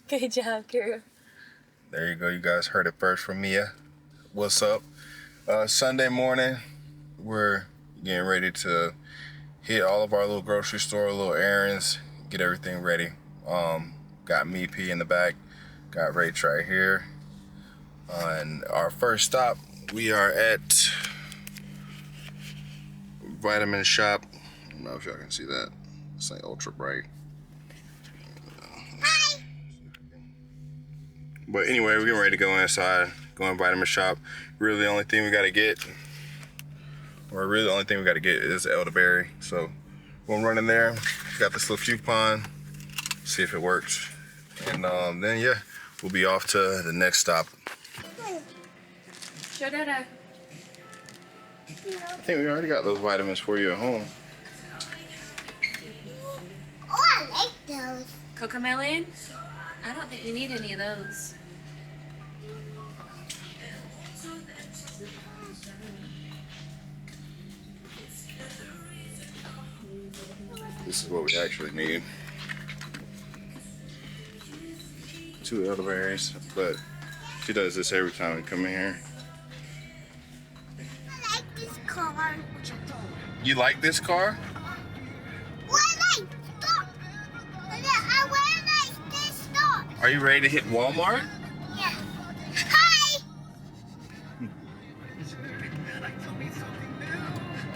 Good job, girl. There you go. You guys heard it first from Mia. What's up? Sunday morning, we're getting ready to hit all of our little grocery store, little errands, get everything ready. Got me P in the back, got Rach right here. And our first stop, we are at Vitamin Shop. I don't know if y'all can see that. It's like ultra bright. Hi. But anyway, we're getting ready to go inside, go in Vitamin Shop. Really the only thing we gotta get, is elderberry. So we'll run in there, got this little coupon, see if it works. And then yeah, we'll be off to the next stop. Show Dada. I think we already got those vitamins for you at home. Oh, I like those. Cocomelon? I don't think we need any of those. This is what we actually need. 2 elderberries, but she does this every time we come in here. I like this car. You like this car? Are you ready to hit Walmart? Yeah. Hi.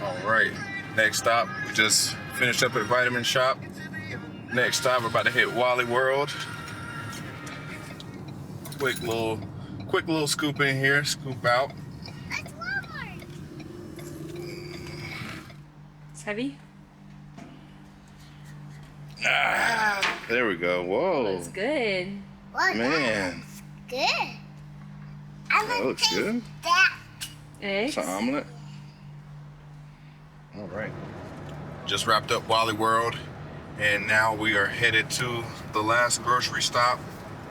All right, next stop, we just finished up at Vitamin Shop. Next stop, we're about to hit Wally World. Quick little scoop in here, scoop out. That's Walmart. It's heavy? There we go. Whoa. Looks good. Well, Man. Good. That looks good. That. Eggs? It's an omelet. All right. Just wrapped up Wally World, and now we are headed to the last grocery stop.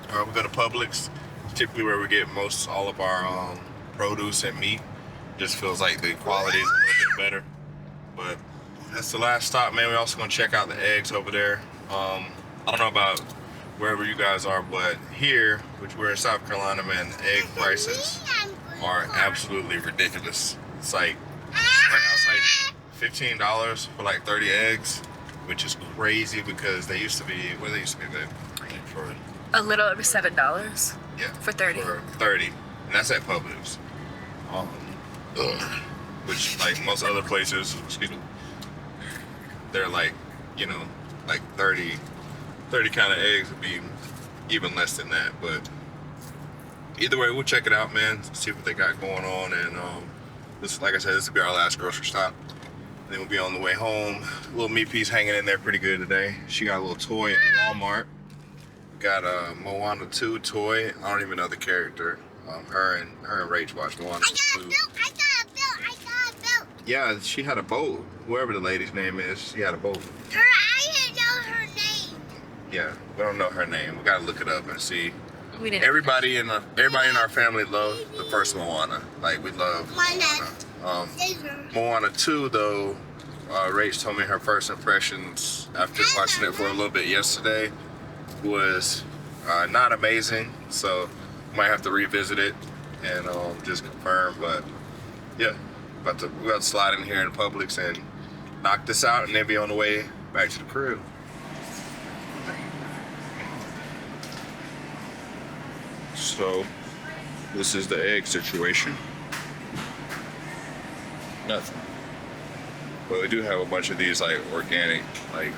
We go to Publix. It's typically where we get all of our produce and meat. Just feels like the quality is a little bit better. But that's the last stop, man. We're also gonna check out the eggs over there. I don't know about wherever you guys are, but here, which we're in South Carolina, man, the egg prices are absolutely ridiculous. It's like, right now it's like $15 for like 30 eggs, which is crazy because they used to be, what did they used to be, for A little over $7. Yeah. For 30. For 30. And that's at Publix. Which, like most other places, excuse me, they're like, you know, like 30 kind of eggs would be even less than that. But either way, we'll check it out, man. See what they got going on. And this, like I said, this will be our last grocery stop. Then we'll be on the way home. Little meat piece hanging in there pretty good today. She got a little toy at Walmart. Got a Moana 2 toy. I don't even know the character. Her and Rach watched Moana 2. I got a belt. Yeah, she had a boat. Whoever the lady's name is, she had a boat. I didn't know her name. Yeah, we don't know her name. We gotta look it up and see. We didn't. Everybody in our family loved the first Moana. Like, we love Moana. Moana 2, though, Rach told me her first impressions after watching it for a little bit yesterday was not amazing. So might have to revisit it and just confirm. But yeah, we're about to slide in here in Publix and knock this out, and then be on the way back to the crib. So this is the egg situation. Nothing. But we do have a bunch of these like organic, like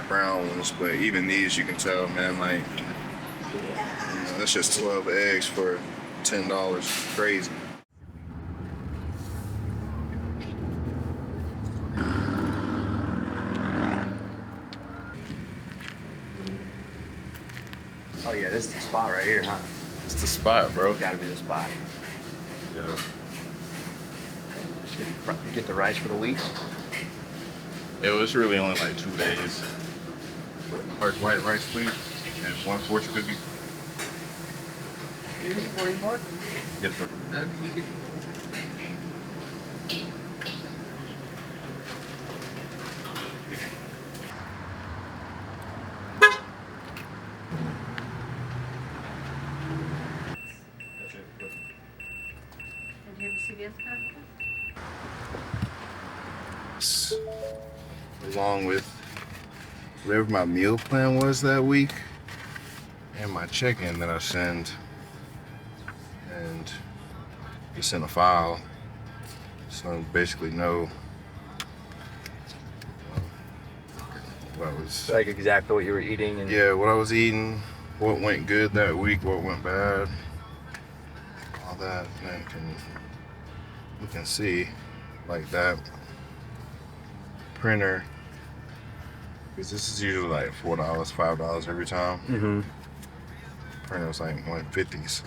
brown ones. But even these, you can tell, man, like, you know, that's just 12 eggs for $10. Crazy. Oh yeah, this is the spot right here, huh? It's the spot, bro. Gotta be the spot. Yeah. Get the rice for the week. It was really only like 2 days. White rice, please, and 1 fortune cookie. Yes, sir. Publix, along with whatever my meal plan was that week, and my check-in that I send, and it's in a file, so I basically know what I was. Like exactly what you were eating and Yeah, what I was eating, what went good that week, what went bad, all that. And you can see like that printer, because this is usually like $4, $5 every time. Mm-hmm. Printer was like 150. So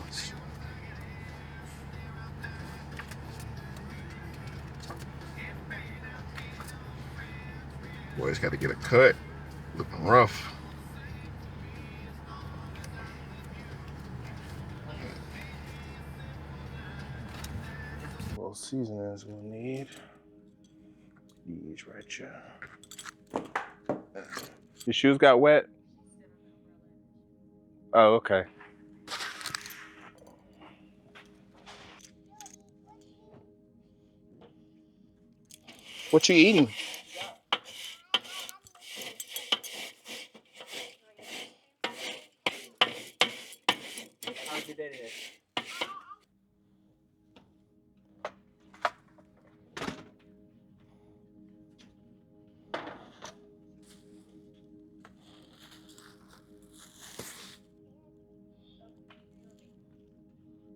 boys got to get a cut. Looking rough. Well, seasonings we'll need. These right here. Your shoes got wet? Oh, okay. What you eating? How's your day today?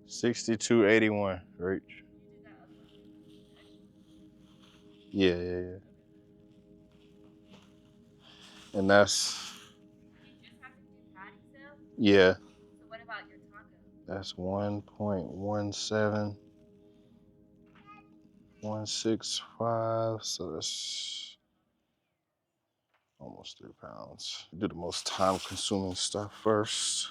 $62.81, right? Yeah. And that's, yeah. So what about your taco? That's 1.17165. So that's almost 3 pounds. Do the most time-consuming stuff first.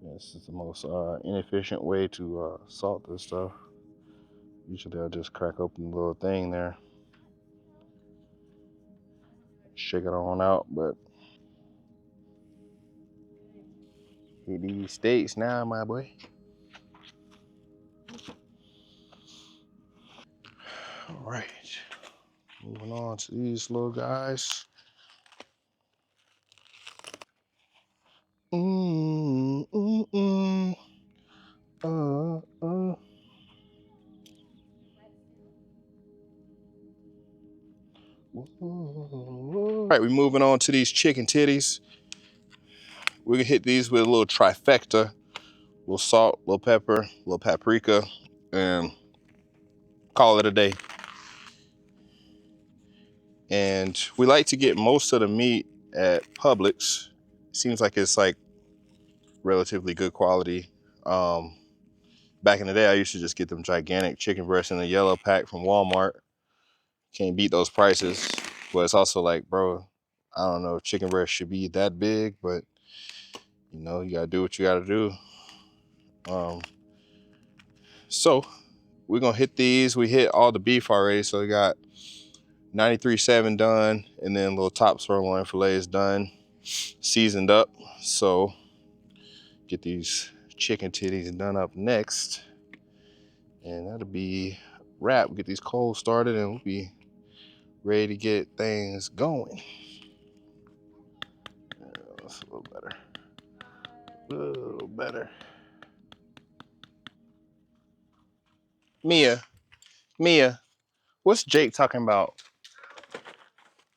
Okay, so This is the most inefficient way to salt this stuff. Usually I'll just crack open the little thing there, shake it on out, but hit these steaks now, my boy. All right, moving on to these little guys. All right, we're moving on to these chicken titties. We're gonna hit these with a little trifecta, a little salt, a little pepper, a little paprika, and call it a day. And we like to get most of the meat at Publix. Seems like it's like relatively good quality. Back in the day, I used to just get them gigantic chicken breasts in a yellow pack from Walmart. Can't beat those prices, but it's also like, bro, I don't know if chicken breast should be that big, but you know, you gotta do what you gotta do. So we're gonna hit these. We hit all the beef already, so we got 93.7 done, and then little top sirloin fillets done, seasoned up. So get these chicken titties done up next, and that'll be wrap. Get these coals started, and we'll be ready to get things going. That's a little better. A little better. Mia, what's Jake talking about?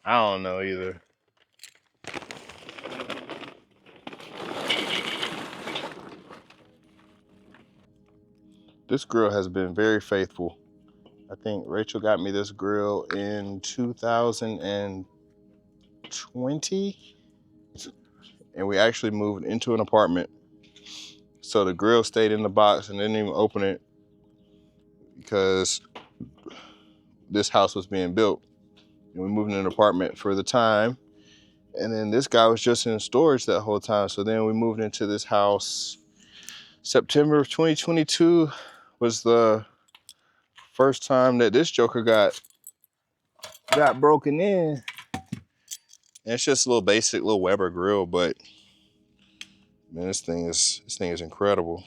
I don't know either. This grill has been very faithful. I think Rachel got me this grill in 2020, and we actually moved into an apartment. So the grill stayed in the box and didn't even open it because this house was being built. And we moved in an apartment for the time. And then this guy was just in storage that whole time. So then we moved into this house. September of 2022 was the first time that this joker got broken in. And it's just a little basic little Weber grill, but man, this thing is incredible.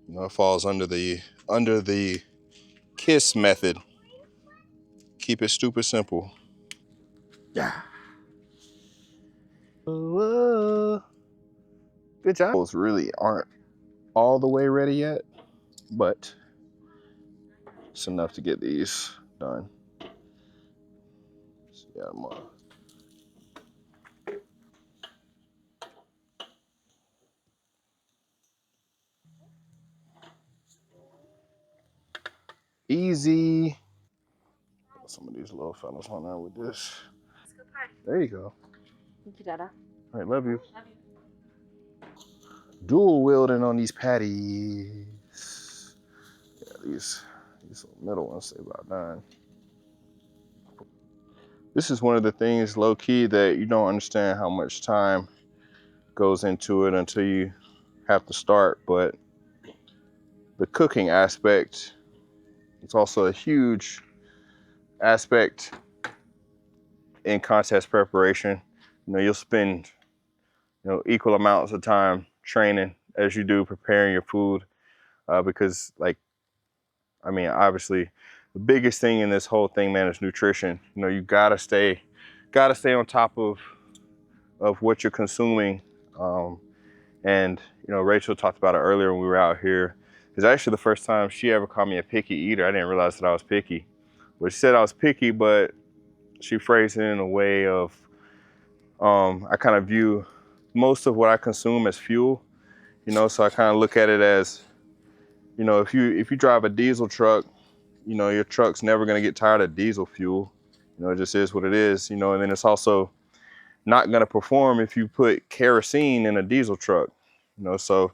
You know, it falls under the KISS method. Keep it stupid simple. Yeah. Good job. Those really aren't all the way ready yet, but it's enough to get these done. So yeah, easy. Some of these little fellas on there with this. There you go. Thank you, Dada. All right, love you. Dual wielding on these patties. Yeah, these little middle ones say about 9. This is one of the things low key that you don't understand how much time goes into it until you have to start, but the cooking aspect, it's also a huge aspect in contest preparation. You know, you'll spend, you know, equal amounts of time training as you do preparing your food, because like, I mean, obviously the biggest thing in this whole thing, man, is nutrition. You know, you gotta stay on top of what you're consuming. And you know, Rachel talked about it earlier when we were out here. It's actually the first time she ever called me a picky eater. I didn't realize that I was picky. Well, she said I was picky, but she phrased it in a way of, I kind of view most of what I consume as fuel. You know, so I kind of look at it as, you know, if you drive a diesel truck, you know, your truck's never gonna get tired of diesel fuel. You know, it just is what it is. You know, and then it's also not gonna perform if you put kerosene in a diesel truck. You know, so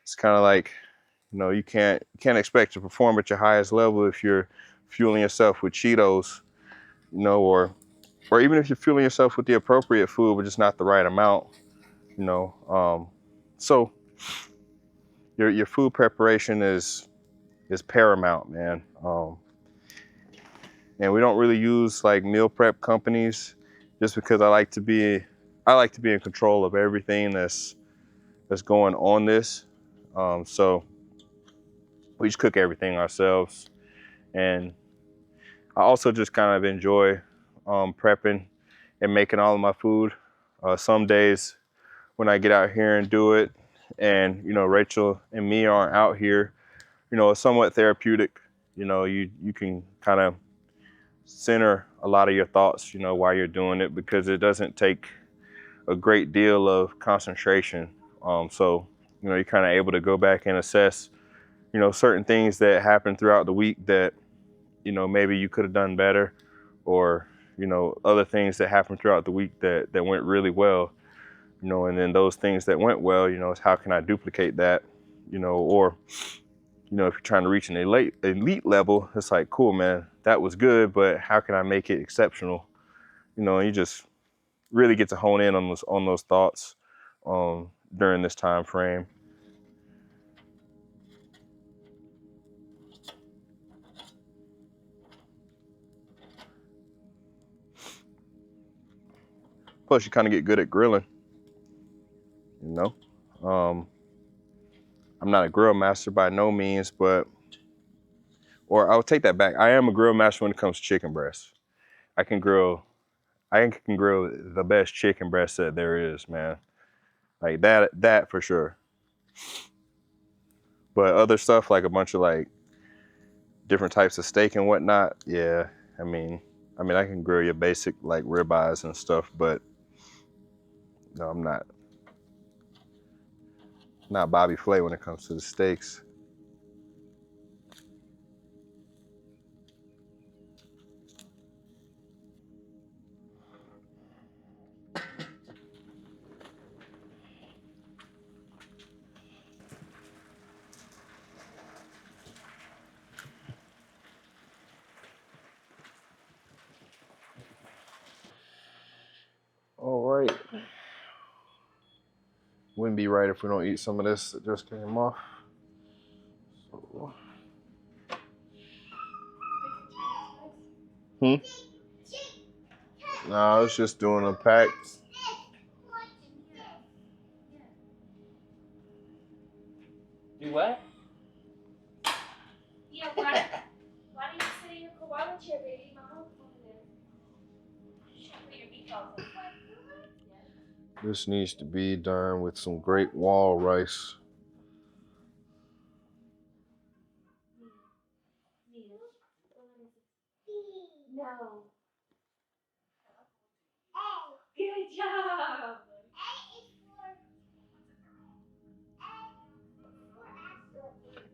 it's kind of like, you know, you can't expect to perform at your highest level if you're fueling yourself with Cheetos, you know, or even if you're fueling yourself with the appropriate food, but just not the right amount, you know. So your food preparation is paramount, man. And we don't really use like meal prep companies, just because I like to be in control of everything that's going on this. So we just cook everything ourselves, and I also just kind of enjoy prepping and making all of my food. Some days when I get out here and do it, and you know, Rachel and me aren't out here, you know, it's somewhat therapeutic. You know, you can kind of center a lot of your thoughts, you know, while you're doing it, because it doesn't take a great deal of concentration. So, you know, you're kind of able to go back and assess, you know, certain things that happen throughout the week that, you know, maybe you could have done better, or, you know, other things that happened throughout the week that went really well, you know, and then those things that went well, you know, is how can I duplicate that, you know, or, you know, if you're trying to reach an elite level, it's like, cool, man, that was good, but how can I make it exceptional? You know, and you just really get to hone in on those thoughts during this time frame. Plus, you kind of get good at grilling, you know. I'm not a grill master by no means, but, or I'll take that back. I am a grill master when it comes to chicken breasts. I can grill the best chicken breast that there is, man. Like that for sure. But other stuff, like a bunch of like different types of steak and whatnot, yeah. I mean, I can grill your basic like ribeyes and stuff, but no, I'm not Bobby Flay when it comes to the steaks. All right. Wouldn't be right if we don't eat some of this that just came off. So. Hmm? No, I was just doing a pack. Do what? Yeah, why do you sit in your koala chair, baby? My mom's going there. Put your meatballs on. This needs to be done with some Great Wall rice. No. Good job.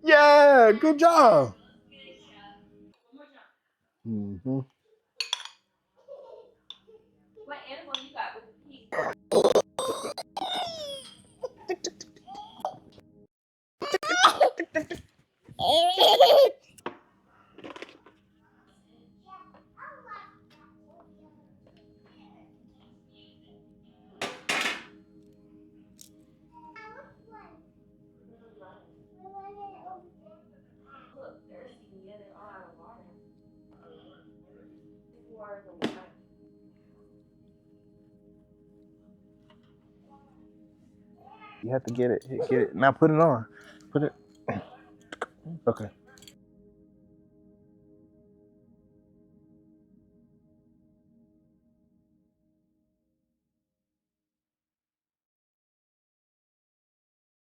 Yeah, good job. Good job. One more time. Mm-hmm. What animal you got with the pig? Look, they're seeing the other all out of water. This water is a lot. You have to get it. Get it. Now put it on. Put it. Okay.